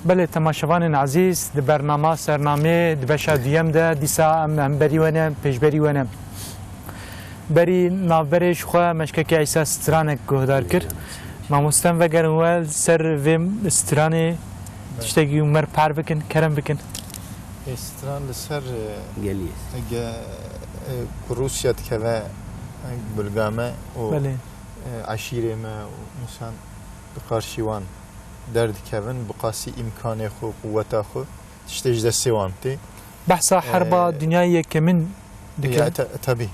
بله تماشاوان عزیز د برنامه سرنامه د بشه دیم ده دیسا ام بری ونم پیشبری ونم بری نابرش خواه مشکک عیسی سترانک گهدار کرد ماموستان و گرنوال سر ویم سترانه تشتگی عمر پر بکن کرم بکن استران لسر گلیس روسيا تكذا بلغامة بله وعشيرة ما مثلا بقارشيوان درد كذن بقاسي إمكانه خو قوته خو تشتج ذا سوامتي بحثا حربا دنیای کمن دکن تبي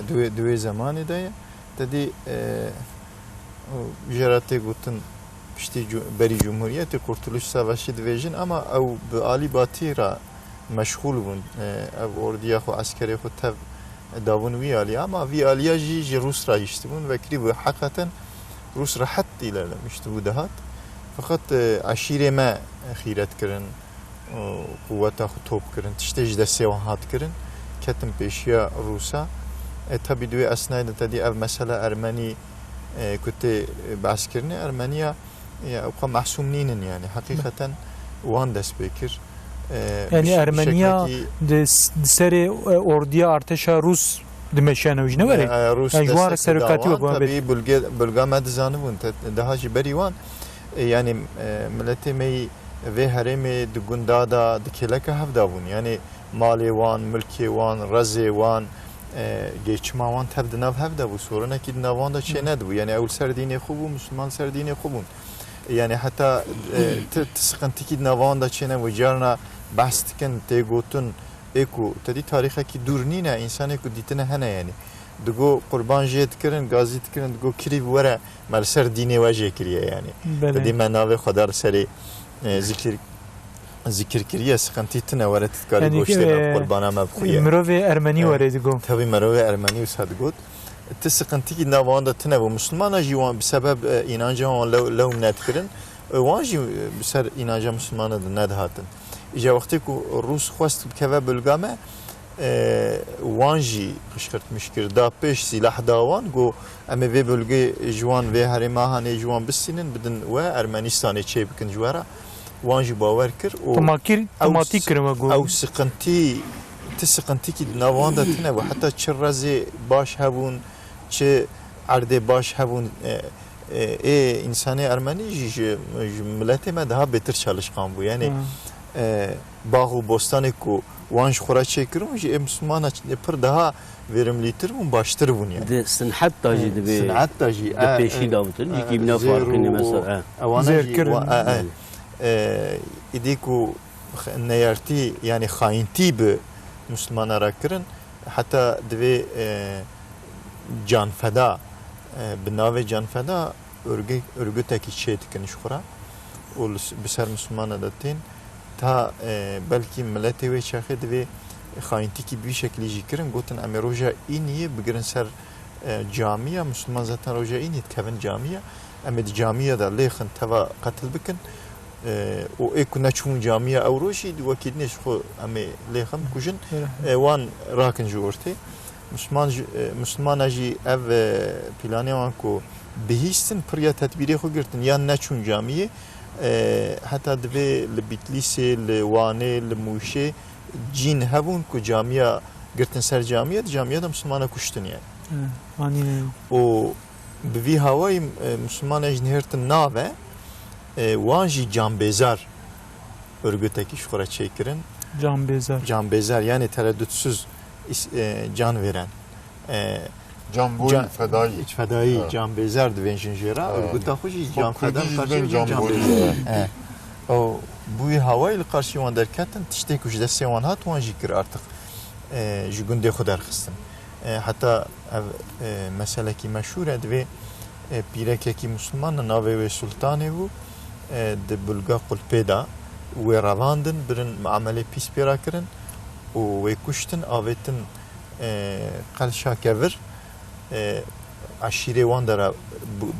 دوي زمان ده تدي جراتي قلتن بشتي بري جمهورية قرطلوش سavaşı دفيجن أما أو بآلي باتيرا مشغول بون او اردیا خو عسکری خو تف داون وی آلیا اما وی آلیا جی روس را یشتبون و کری و حقیقتا روس را حد ایلا مشتبو دهات فقط عشیره ما خیرت کرن قوتا خو توپ کرن تشتیج ده سیوان هات کرن کتم پیشیا روسا tabi دوی اسنایده تدی او مثلا ارمنی كنت بعسكرني ارمنيا ابقى محسوم نينن يعني حقيقه وان دس بكر يعني ارمنيا سر اورديا ارتشا روس دمشانه وجنه وري روس جوار سرقاتي وبي بلغا ما دزانون دهاجي بريوان يعني ملتي مي ve heremi dugunda da dikeleke hevdavun yani mali wan mülki wan razi wan geçma wan tevdinav hevdavu soruna ki navan da çened bu yani evl serdine xubu Müslüman serdine xubun yani hatta sıkıntı ki navan da çene ve jarna bastiken te gotun eko tadi tarihe ki durnina insan eko ditine hene yani dugo kurban jet kirin gazit kirin dugo kiri vere mal serdine ve jekriye yani tadi menave kadar seri ذکر کریه سخنتی تنه ورد کاری گوشته قربانه مبخویه مروه ارمنی ورد گو تابی مروه ارمنی و صد گود تسخنتی که نوان ده تنه و مسلمان جیوان بسبب اینانجا وان لوم ند کرن وان جی بسر اینانجا مسلمان ده ند هاتن ایجا وقتی که روس خواست که بلگامه وان جی خشکرت مشکر دا پیش سلاح داوان گو اما وی بلگه جوان وی هرما هنه جوان بسینن بدن و ارمنستانی چه بکن جوارا وانجي باور كر تماتي كرما جو او سقنتي كي نواندا تنه وحتى تشرزي باش هبون تش عرض باش هبون انساني ارمني ملتي ما daha beter çalışkan bu yani باغ بوستانı کو وانج خورا çekirim ji Müslümana pır daha verimlidir bu baştır bunu yani. De sanat taji de sanat taji de peşi davutun ki bina farkını mesela. Zerkir إديكو نيارتي يعني خاينتي بمسلمان راكرن حتى دوي جان فدا بناوي جان فدا örgüteki şeytikin şura ol بسر مسلمان داتين تا بلكي ملتي و شاخد و خاينتي ki bir şekilde jikrin gotin ameroja iniye bigrin ser camiye Müslüman zaten roja init kevin camiye emed camiye da lehn tava qatl bikin o ekuna çun camiye avroşi vakit neş xo ame lehn kujin wan rakin jorti Müslüman aji ev planı wan ko bihistin priya tedbiri xo girtin yan ne çun camiye hatta dve li bitlise li wane li muşe cin havun ko camiye girtin ser camiye da Müslümana kuştun yani. O bir havayı Müslüman ejnihirtin nave wanji canbezar örgüteki şura çekirin canbezar yani tereddütsüz can veren fedai canbezar divenjin jera örgüte hoji can feda karşı canbezar o bu havayı karşı wan derketin tişte kujde sewan hat wan jikir artık jugunde xudar xistin hatta mesela ki meşhur edve پیرکێکی مسلمانە ناوێ سولتانێ بوو di bulga qulpêda wê revandin birin meamelê pîs pêra kirin û wê kuştin avêtin qelşa kevir eşîrê wan de re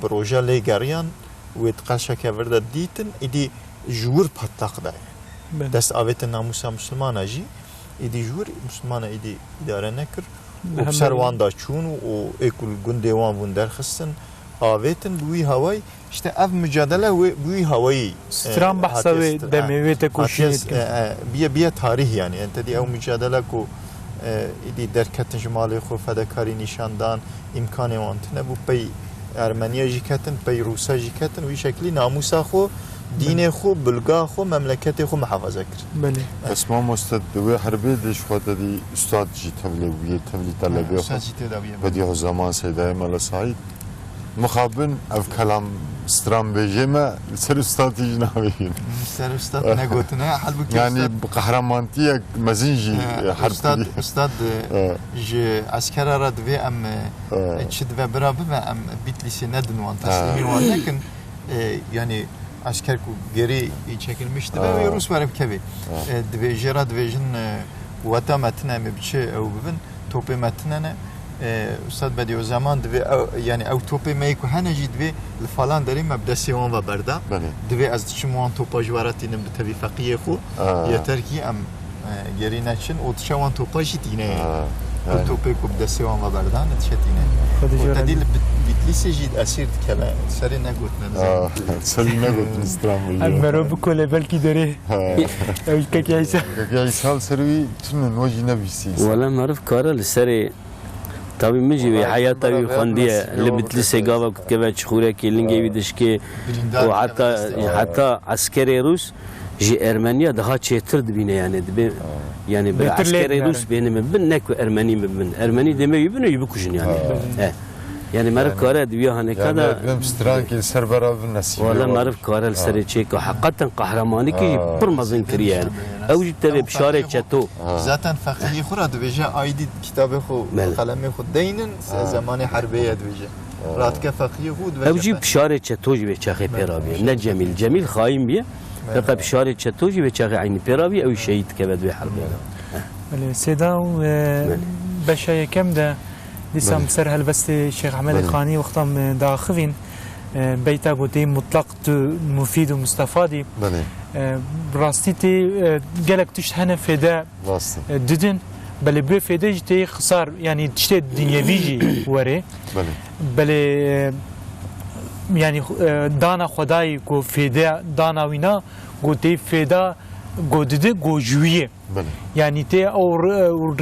bi roja lê geriyan wê qelşa kevir de dîtin êdî ji wir patlaq daye dest avêtin namûsa Müslümana jî êdî ji wir Müslümana êdî îdare nekir û bi ser wan da çûn û êkul gundê wan bûn derxistin avêtin bu havayı işte ev mücadele ve bu havayı ستران بحثا و دمویت کوشید بیا تاریخ yani انت ev mücadele کو ایدی درکت جمالی خو فداکاری نشاندان امکان وانتنه بو پی ارمنیا جیکتن پی روسا جیکتن وی شکلی ناموسا خو دین خو بلگا خو مملکت خو محافظه کرد بله اسمام استاد دوی حربی دش خود دی استاد جی تبلیغی تبلیغ طلبی خو بدی o zaman Seyda Mala Said مخابن اف کلام سترام بجمع سر استاد جنابین سر استاد نگوتنه halbuki yani kahramantiye mezinci استاد استاد ج asker arad ve am çid ve beraber am bitlisi nedin wan taslimi wan lakin yani asker ku geri çekilmişti ve Rus var kebi dve jera dve jin wata matna mebçe ev bibin topi matnane استاد بدی o zaman dve yani ev topi meyku hanaji dve falan derim mebdesiyon ve berda dve az çimuan topaj varatinin bi tabi faqiye xu yeter ki am geri naçın o tşavan topaj yine o topi ku bdesiyon ve berda netşetine o tadil bitlisi jid asir kala serine gotmen serine gotmen İstanbul'da امرو بکله بلکی داره که کیسه که سال سروی تنن وجه نبیسی ولا معرف كارل السري طبي مجي حياته خنديه اللي بتلسي قاوا كيف تشخورك لينجي بيدشكي وحتى عسكري روس جي ارمنيا daha çetir dibine yani dibe yani bir askeri Rus benim ben ne Ermeni ben Ermeni demeyi ben iyi kuşun yani. Yani marif kare diyor hani kada ben stranki serberab nasip ولا marif kare seri çek hakikaten kahramanı ki pırmazın kiri yani. Evcid tabi bişare çeto. Zaten fakiye khura dveja aydi kitabı xu kalemi xu deynin zamanı harbiye dveja. Ratka fakiye xu dveja. Evcid bişare çeto gibi çakı perabi. Ne cemil cemil haim biye. Fakat bişare çeto gibi çakı aynı perabi ev şehit kebed ve harbiye. سیدا بشه یکم ده دیسم سر هلبست شیخ احمد خانی وقتم داخوین بیتا گوتی مطلق تو مفید و مستفادی براستی تی گلک تشت هنه فیده دیدن بله به فیده جتی خسار یعنی تشت دنیوی جی وره بله یعنی دانا خدای گو فیده دانا وینا گوتی فیده گودده گوجویه yani te o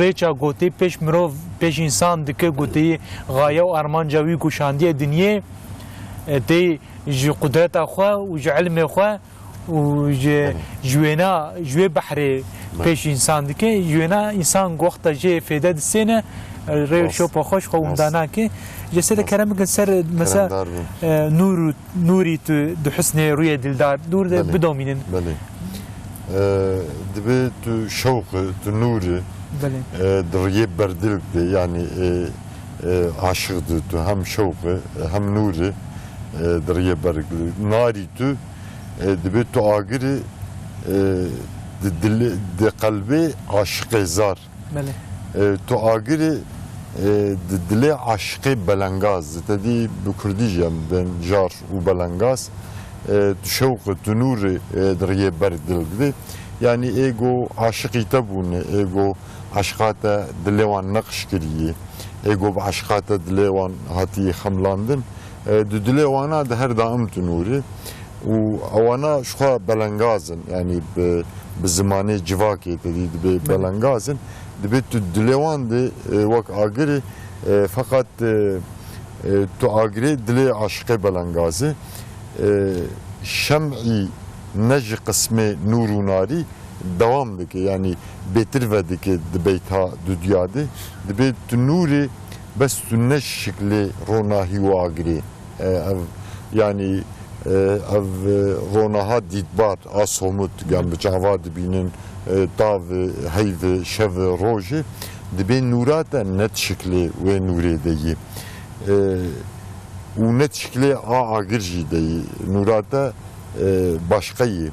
reça gote peş mirov peş insan dike gote gaya و armanca wî kuşandiye dinye te ji kudreta xwe û ji ilmê xwe û ji jwêna ji wê behrê peş insan dike jwêna insan goxta jê fêde disêne rê şopa xweş xwe wenda nake ji ser kerem ser mesela nûrî tu di husnê rûyê dildar dûr de bidomînin دبي تو شوق تو نوري دريه بردلك دي يعني عاشق تو هم شوق هم نوري دريه بردلك ناري تو دبي تو آگري دي قلبي عاشق زار تو آگري دلي عاشق بلنگاز تدي بكرديجم بين جار وبلنگاز شوق تنور دريه بردلك yani ego aşıkita bunu ego aşkata dilevan nakş kiriye ego aşkata dilevan hati hamlandın dilevana da her daim tunuri و اوانا شخوا بلنگازن yani به زمانه civaki dedi be belengazın dibet dilevan de vak agri fakat tu agri dile aşkı belengazı şem'i nec kısmı nuru nari devam dike yani betir ve dike dibeyta düdyade dibet nuri bes tünneş şekli ronahi ve agri yani ev ronaha ditbar asomut gam cavad binin tav heyve şev roje dibe nurata net şekli ve nuri deyi u net şekli agirji deyi nurata başkayı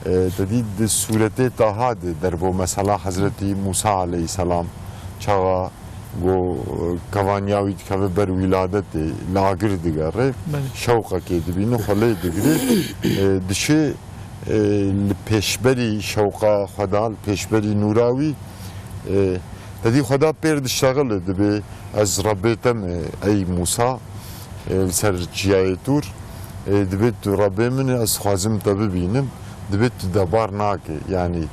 dedi surete tahad derbo mesela Hazreti Musa aleyhisselam çağa go kavanyavi kave ber viladeti lagir digare şevka ki dibini xolay digri dişi peşberi şevka xadal peşberi nuravi dedi xada per diştagıl dibi az rabbetem ey Musa ser ciyayetur دبیت تو ربی من از خوازم تبی بینم دبیت تو دبار ناکه یعنی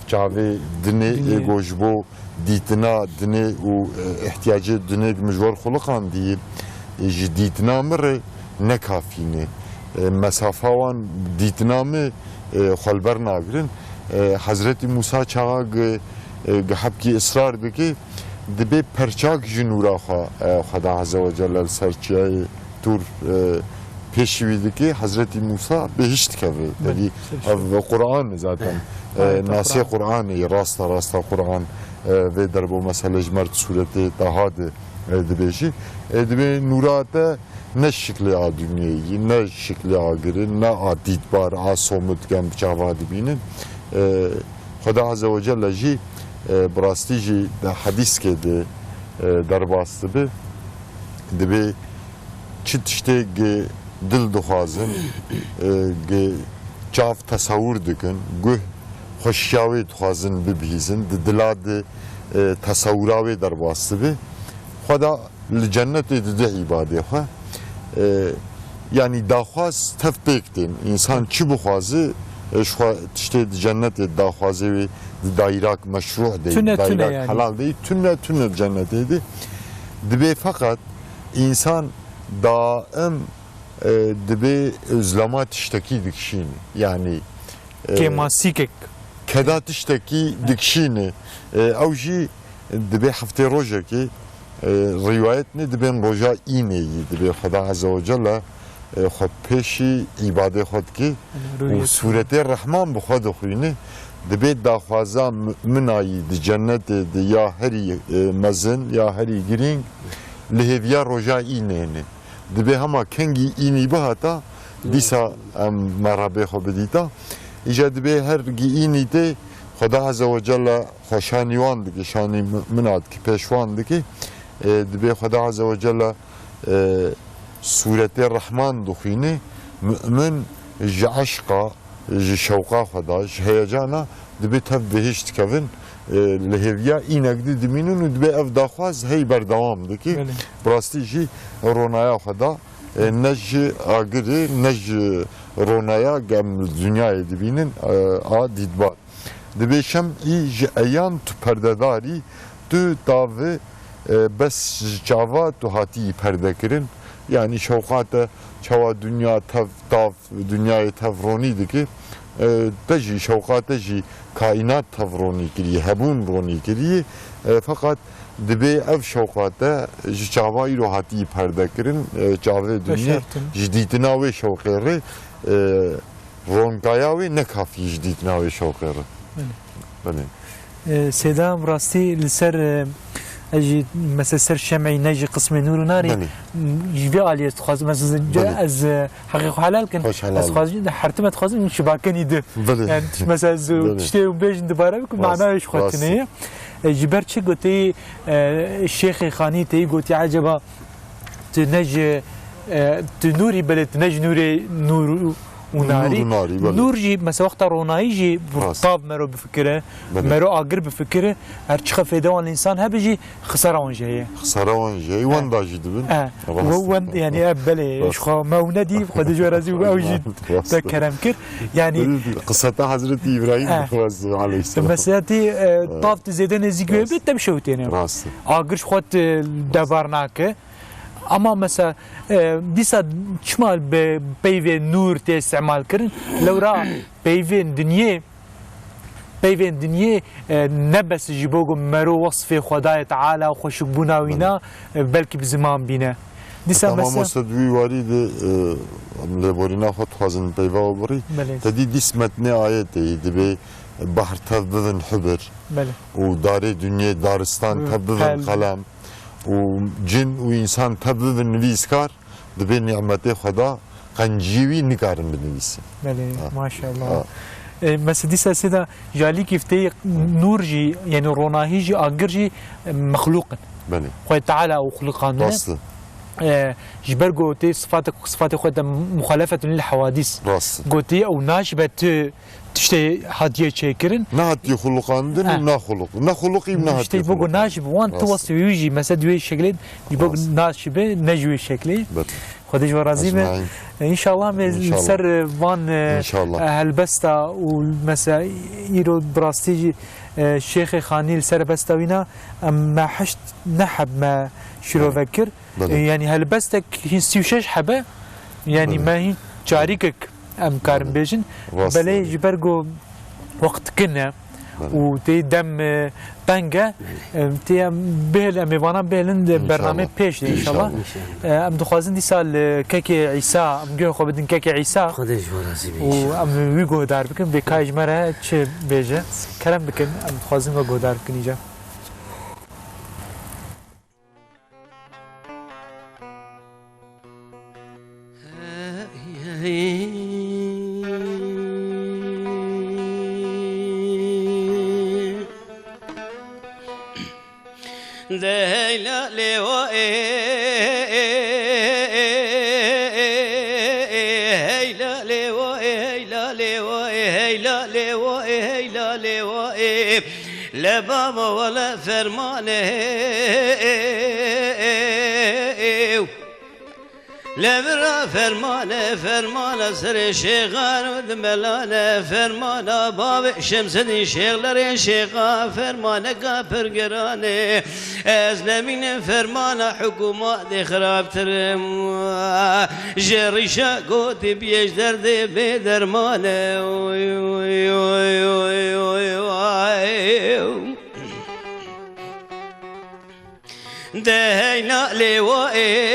چاوی دنه گوشبو دیتنا دنه و احتیاج دنه مجبور خلقان دیه دیتنا مره نکافینه مسافه وان دیتنا می خلبر ناگرن حضرت موسی چاق حبکی اصرار بکی دبی پرچاک جنورا خدا عز و جل سرچای تور پیشویدی که حضرت موسی بهشت کرده یعنی قرآن zaten ناسی قرآن راستا قرآن ve der bu mesele jmert sureti daha da dibêjî dibê nûra te ne şekli a dünyayê ne şekli a girin ne a dîtbar a somut gem çava dibînin Xweda Azze ve Celle jî bi rastî jî di hedîskê de derbas dibe dibê çi tiştê dil dixwazin çav tesewwür dikin guh خوشیاوی خوازن ببیزن دلاد تصوراوی در واسطه به خدا لجنت ده عباده خو yani dahvaz tefbektin insan çi buxazı şu işte cennet dahvazı ve dairak meşru değil dairak yani. Halal değil tünne cennetiydi dibe fakat insan daim dibe özlama tişteki dikşin yani kemasik keda tişteki dikşini evji dibe hafte roja ki rivayet ne dibe roja ineyi dibe Xweda Azze ve Celle خود پیشی عباده خود کی و صورت رحمان بخود خوینه دبید داخوازا منایی دی جنت دی یا هری مزن یا هری گرینگ لحویا روژا اینه دبی هما کنگی اینی به هتا دیسا مرابه خود بدیتا ایجا دبی هرگی اینی دی خدا عز و جل خوشانیوان دکی شانی مناد کی پیشوان دکی دبی خدا عز و جل صورت رحمان دخینه مؤمن جه عشقا جه شوقا خدا جه هیجانا دبی تف بهشت کفن لحویا اینک دی دمینون و دبی اف داخواز هی بردوام دکی براستی جی رونایا خدا نج آگری نج رونایا گم دنیای دبینن آ دیدبار دبی شم ای جه ایان تو پردهداری تو داوه بس جاوا تو هاتی پرده کرن yani şevkata çava dünya tav dünyayı tavroni ki teji şevkata ji kainat tavroni kiriye hebun roni kiriye fakat dibe ev şevkata ji çavayı rohati perde kirin çave dünya jiditna ve şevkere ronkaya ve ne kafi jiditna ve şevkere Sedam rasti liser اجي مثلا سر شمعي نجي قسم نور وناري جبي عليه تخاز مثلا از حقيقه حلال كان از خاز حرتمت خاز من شباكني ده يعني مثلا تشتي بيج دباره بكم معناه ايش خوتني جبرتش قلتي الشيخ خاني تي قلتي عجبا تنجي تنوري بلد تنجي نوري نور وناري نور جي مثلا وقت روناي جي طاب مرو بفكره مرو اقر بفكره ارتش فيدوان الانسان هبجي خسران جاي وان داجي دبن وان يعني ابلي شخو مولدي قد جرازي اوجي تكرم كر يعني قصه حضرت ابراهيم عليه السلام مساتي طاب زيدان زيغو بيت بشوتين اقر شخوت دبرناك اما مثلا دیسا چمال به پیوین نور تی استعمال کردن لو را پیوین دنیا نبس جبوگم مرو وصف خدای تعالی و خوشک بناوینا بلکه بزمان بینه دیسا مثلا مستدوی وارد لبورینا خود خوازن پیوا بری تدی دیس متن آیت دی بحر تبدن حبر و دار دنیا دارستان تبدن قلم و جن و انسان تبدو به نویسکار دبی نعمت خدا قنجیوی نکارن بنویسه بله ماشاءالله مثلا دیسا سیدا جالی کفته نور جی یعنی روناهی جی آگر جی مخلوق بله خواه تعالی و خلقانه جبر قوتي صفات خود مخالفة للحوادث راست قوتي أو ناشبة تشتي هدية شاكرن نهاتي خلقاندن نا خلق نا خلقي نهاتي تشتي بقول ناشب وان توصي يجي مثلا دوي شكلين يبقى ناشبة نجوي شكلي خديش ورازي ان شاء الله من سر وان ان شاء الله هالبستا والمسا يرو براستيجي الشيخ خاني السر بستا وينا ما حشت نحب ما شروع فكر يعني هالبستك هي سيوشش حبه يعني ما هي شاريكك ام كارم بيجن بلي جبرجو وقت كنا وتي دم بانجا تي بهل اميوانا بهلند برنامج بيش ان شاء الله ام دخوازن دي سال كاكي عيسى ام جو خو بدن كاكي عيسى خدش ورازي و ام ويغو دار بكن بكاج مره تش بيجا كلام بكن ام دخوازن وغو دار بكن يجا دهيلا لوا هيلا لوا هيلا لوا هيلا لوا هيلا لوا لا بابا ولا فرمانه لا برا فرمانه سر شيخان ودملانه فرمانه باب شمس دي شيخلر شيخا فرمانه كافر قرانه ازلمين فرمانه حكومه دي خراب ترم جريشا قوتي بيش درد بدرمانه دهينا لوائي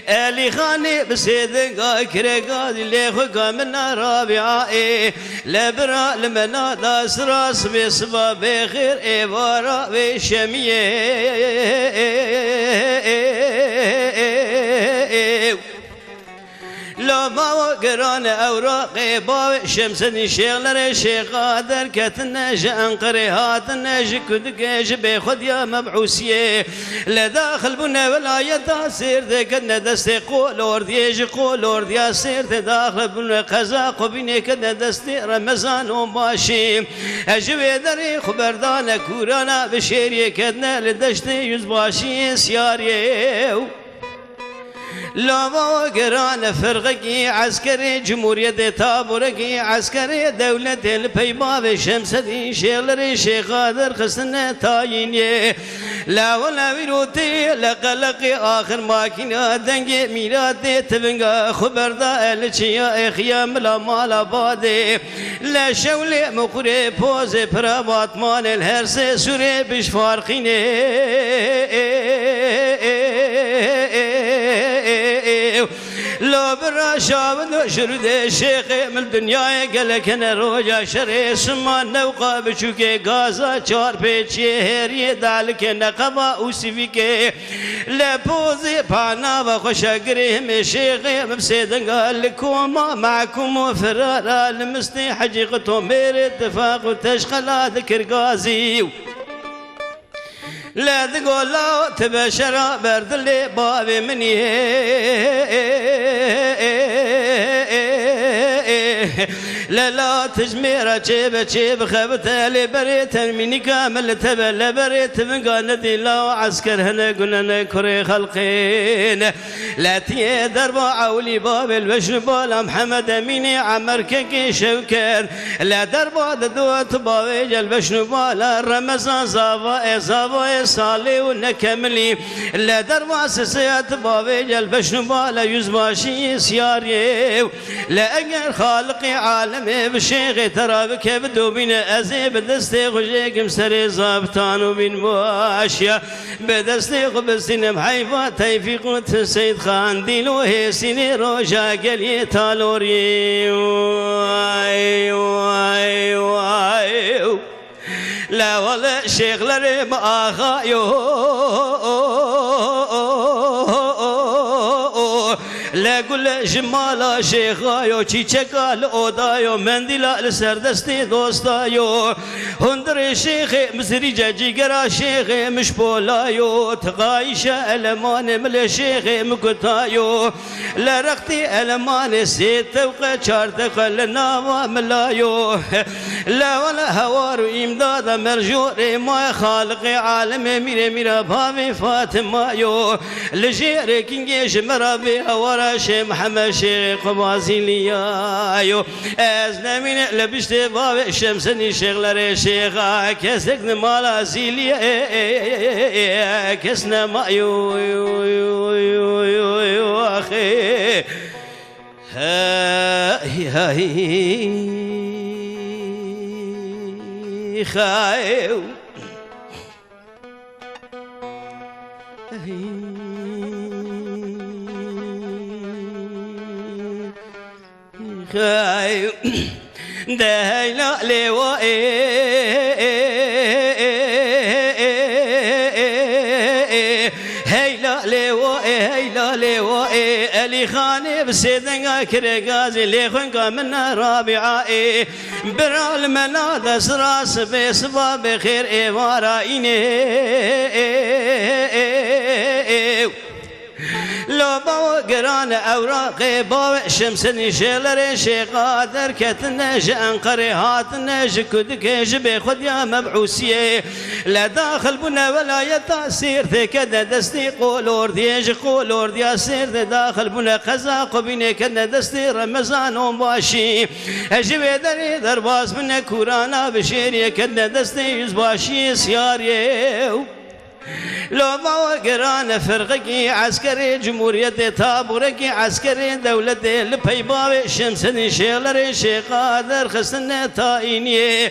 اللي خاني بسيدن كرقاد اللي خقا من رابعائي لبرا لمنا داس راس بصبا بخير إبارة بشمية لا ما وقران أوراقي باوي شمسني شيغلر شيخا دركت الناج أنقري هات الناج كدقاج بيخد يا مبعوسية لداخل بنا ولاية تاسير دكنا دستي قولور ديج قولور ديا سير داخل بنا قزاق بيني كنا دستي رمزان وماشي أجوي دري خبردان كورانا بشيري كدنا لدشتي يزباشي سياري لا وقران فرقي عسكري جمهورية تابورقي عسكري دولة البيباب شمس دي شيخلري شيخ قادر خسنة تايني لا ولا ويروتي لقلقي آخر ماكينة دنجي ميلادي تبنغا خبردا الچيا اخيام لا مالا بادي لا شولي مقري بوزي برابات مان الهرسي سوري بش فارقيني لو برا شابد شرد شيخ من دنيا قالك انا روجا شري سمان نوقا بشوكي غازا چار پیچي هري دالك نقبا وسيفيكي لبوزي بانا وخشاقري من شيخ مبسيدن قال لكم معكم فرارا لمستي حقيقته مير اتفاق وتشغل ذكر غازي لا تقول لا تبشر برد اللي بابي مني لا تجميرة جيب خبت لي بريت مني كامل تبل بريت من قاندي لا عسكر هنا قلنا كري خلقين لا تي درب عولي باب البشبال محمد اميني عمر كيكي شوكر لا درب دوت باويج البشبال رمزان زافا صالي ونكملي لا درب سيات باويج البشبال يزباشي سياري لا اجر خالقي عالمي بشيخ ترى بك بدو بين ازي بدستي خجيك مسري زابطان وبين مواشيا بدستي قبسين بحيفا تيفيق سيد خان ديلو هيسيني روجا قلي تالوري واي واي واي لا والله شيخ لرم آخايو لا لا قل جمالا شيخايو چيچكا لأودايو مندلا لسردستي دوستايو هندر شيخ مزري جيجرا شيخ مشبولايو تغايش ألمان مل شيخ مكتايو لرقتي ألمان سيد توقع چارتق لناوا ملايو لا ولا هوار إمداد مرجور ما خالق عالم ميرا بابي فاطمة يو لجير كينجيش مرابي هوارا شي محمد شيخ بازيليا يو أزنا من لبشت بابي شمسني شغلر شيخا كسك مالا زيليا كسنا ما يو يو يو يو يو يو أخي هاي هاي خايو خايو دايلا لوا هيلا لوا هيلا لوا علي خاني بسيدنا كرغازي ليخنك من رابعه برال مناد سراس بسباب خير ايوارا لو باو قران اوراق باو شمسني شيلر شيخا دركت نج انقري هات نج كدكش بخد يا مبعوسيه لا داخل بنا ولا يتاثير كذا دستي قولور ديج قولور ديا سير داخل بنا قزاق بيني كذا دستي رمضان وباشي اجيب دري درباز من كورانا بشير كذا دستي يزباشي سياري لو ما قران فرقي عسكري جمهورية تابوركي عسكري دولة البيباوي شمسني شيلر شيخ قادر خسن تايني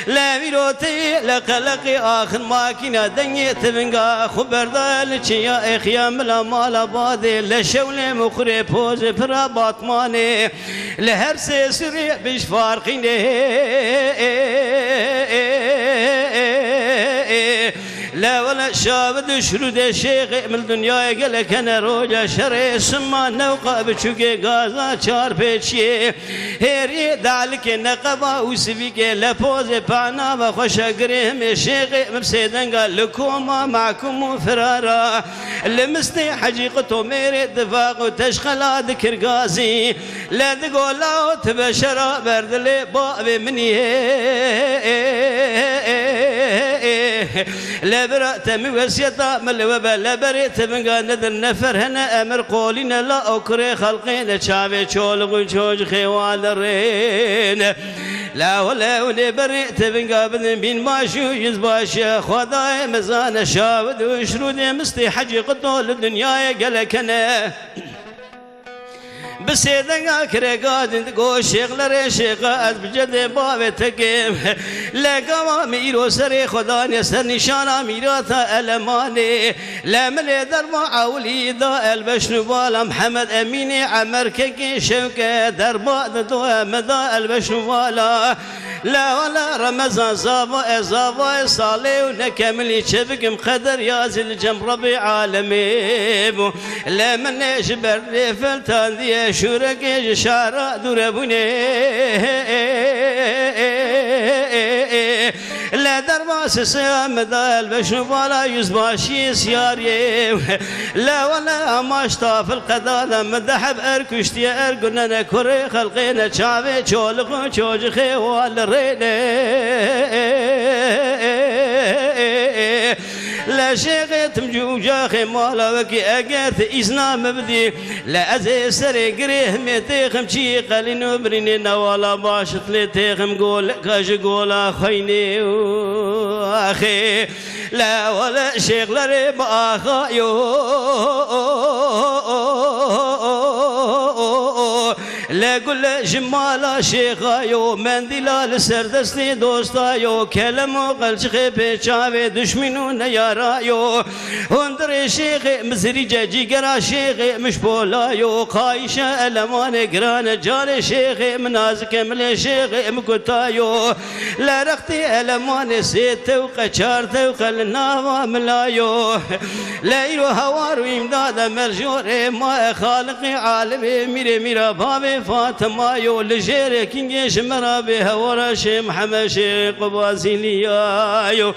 لا ويروتي لقلقي آخر ماكينة دنيا تبنقا خبر دال يا اخيام لا مال بادي لشولي مخري بوز فرا باطماني لهر سيسري بش فارقيني لا ولا شابد شرود شيخ من الدنيا قالك انا روجا شري سما نوقا بشوكي غازا چار بيچي هيري دالك نقبا وسفيك لفوز بانا وخوش قريم شيخ مبسيدن قال لكم معكم فرارا لمستي حقيقته ميري دفاق وتشخلا ذكر غازي لا تقولا تبشرا برد لي بابي مني لا برأت موسيطة من وبا لا بريت من قاند النفر هنا أمر قولنا لا أكري خلقين شعبي شولغ شوج خوال الرين لا ولا ولي بريت من قابل بين ماشو يزباش خداي مزان شاود وشرود مستي حقيقته للدنيا قالك أنا بسيدنا كرقاد تقو شيخلر شيخات بجد بابتكم لقما ميرو سري خداني سر نشانا ميراتا ألماني لا من درما عولي دا البشنوال محمد أميني عمر كي شوكة درما دو مدى البشنوالا لا ولا رمضان زابا صالي ونكمل شبك مقدر يازي الجم ربي عالمي لا من جبر فلتان دي شورك شارع دربوني لا درباس سيام دال بشنوالا يزباشي سياري لا ولا ماشطا في القدالة مدحب اركشتي ارقنا كوري خلقينا شعبي شولخو شوج خوال الريني لا شيخت مجوجا خمالا وكي اقات إزنا مبدي لا أزي سري قريه ميتيخم شي قلينو بريني نوالا باشت ليتيخم قول كاش قولا خيني أخي لا ولا شيخ لريب آخايو لا لقل جمال شيخايو منديلا لسردستي دوستايو كلمو قلشخي بيشاوي دشمنو نيارايو هندري شيخي مزري جيجرا شيخي مش بولايو خايشة ألمان قران جاري شيخي منازك ملي شيخي مكتايو لا رختي ألمان سيت وقشار وقلنا ملايو ليلو هوار ويمداد مرجور ما خالقي عالمي ميري ميرا بابي فاطمة يو لجيري كينجيش مرابي هورا شي محمد شي قبازيليا يو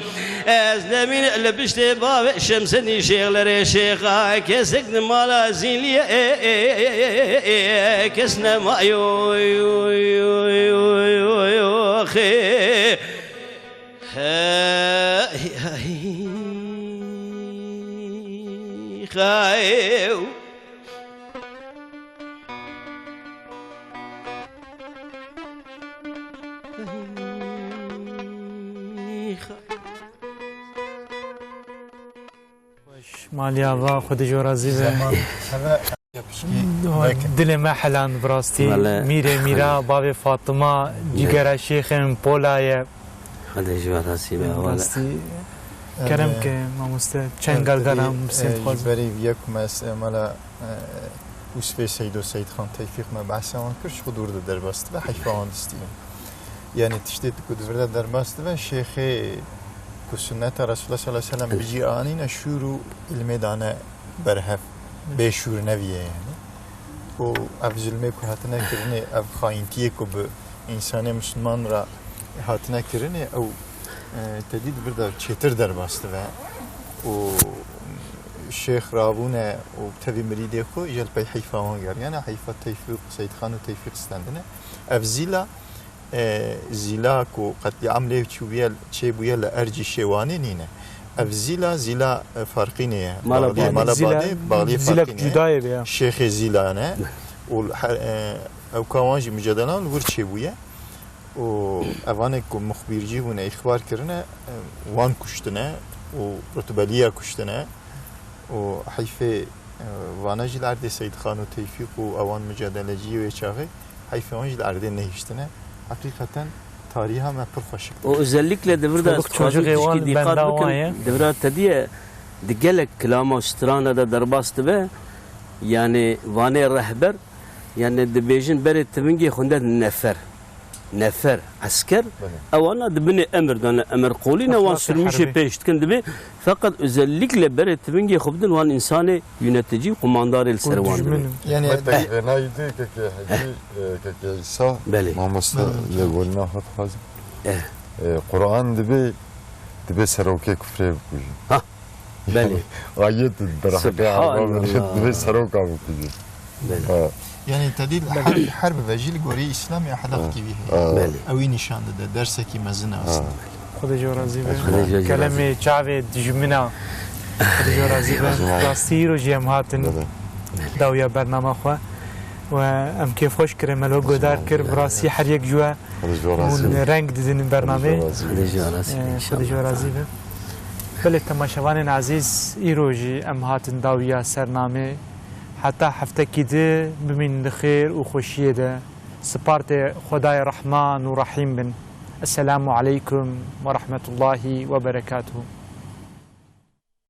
أزدمين لبشتي بابي شمسني شيخ لري شيخا كسك مالا زيليا كسنا ما يو يو يو يو يو يو خي خايو مالیا و خود جو راضی به دل ما حلان براستی میره میرا باب فاطمه جگر شیخ پولای خدا جو راضی به براستی کرم که ما مست چنگل گرم سید خواز بری یکم از مالا وسفي سيد وسيد خان توفيق ما بحث عن كرش خدور در باست و حيفا عندستیم يعني تشتت كدور در باست و شيخ كسنة رسول الله صلى الله عليه وسلم بيجي آنين شورو الميدان برهف بشور نويه يعني و افزلمه كو هاتنا كرني اف خاينتيه كو انسان مسلمان را هاتنا كرني او تدید برده چتر در باست و الشيخ رابونه و تبي مريدي خو يجل بي حيفا وانجر يعني حيفا توفيق سيد خان و توفيق استندنه اف زيلا كو قد عمله تشوبيل تشيبويا لارجي شيواني نينه اف زيلا فرقينيه مالا باغلي فرقينيه شيخ زيلا انا و او كوانجي مجادلان ور تشيبويا و اوانك مخبرجي هنا اخبار كرنا وان كشتنا و رتباليه كشتنا و حيفه وانجي الارض سيد خان و توفيق و اوان مجادلجي و چاغي حيفه وانجي الارض نهشتنا حقيقة تاريخها ما برخشك وأزلك لدبرة خواجه دقات بكن دبرة تديه دقلك كلامه استرانة درباست به يعني واني رهبر يعني دبيجن بريت تمنجي خندت نفر عسكر او انا دبني امر قولينا وان سلمشي بيشت كن دبي فقط özellikle لبريت تمنجي خبدن وان انساني ينتجي قماندار السروان يعني غنايدي كي إيسا ما مصر لقولنا هات خازم قرآن دبي سروكي كفري بكوجي ها بلي آيات الدرحة دبي سروكا بكوجي يعني تديد حرب وجيل قوري إسلامي أحداق كيبيه أوي نشان ده درسكي مزنة أصلا خدا جو راضی به کلمه چاوه دجمنا خدا جو راضی به راستی رو جیم هاتن داویا برنامه خواه و ام کیف خوش کرم ملو گودار کر براستی هر یک جوا اون رنگ دیدن برنامه خدا جو راضی به بله تماشاوان عزیز ایروجی ام هاتن داویا سرنامه حتى هفته كده بمن خير وخوشيه ده سبارت خداي رحمن ورحيم بن السلام عليكم ورحمة الله وبركاته.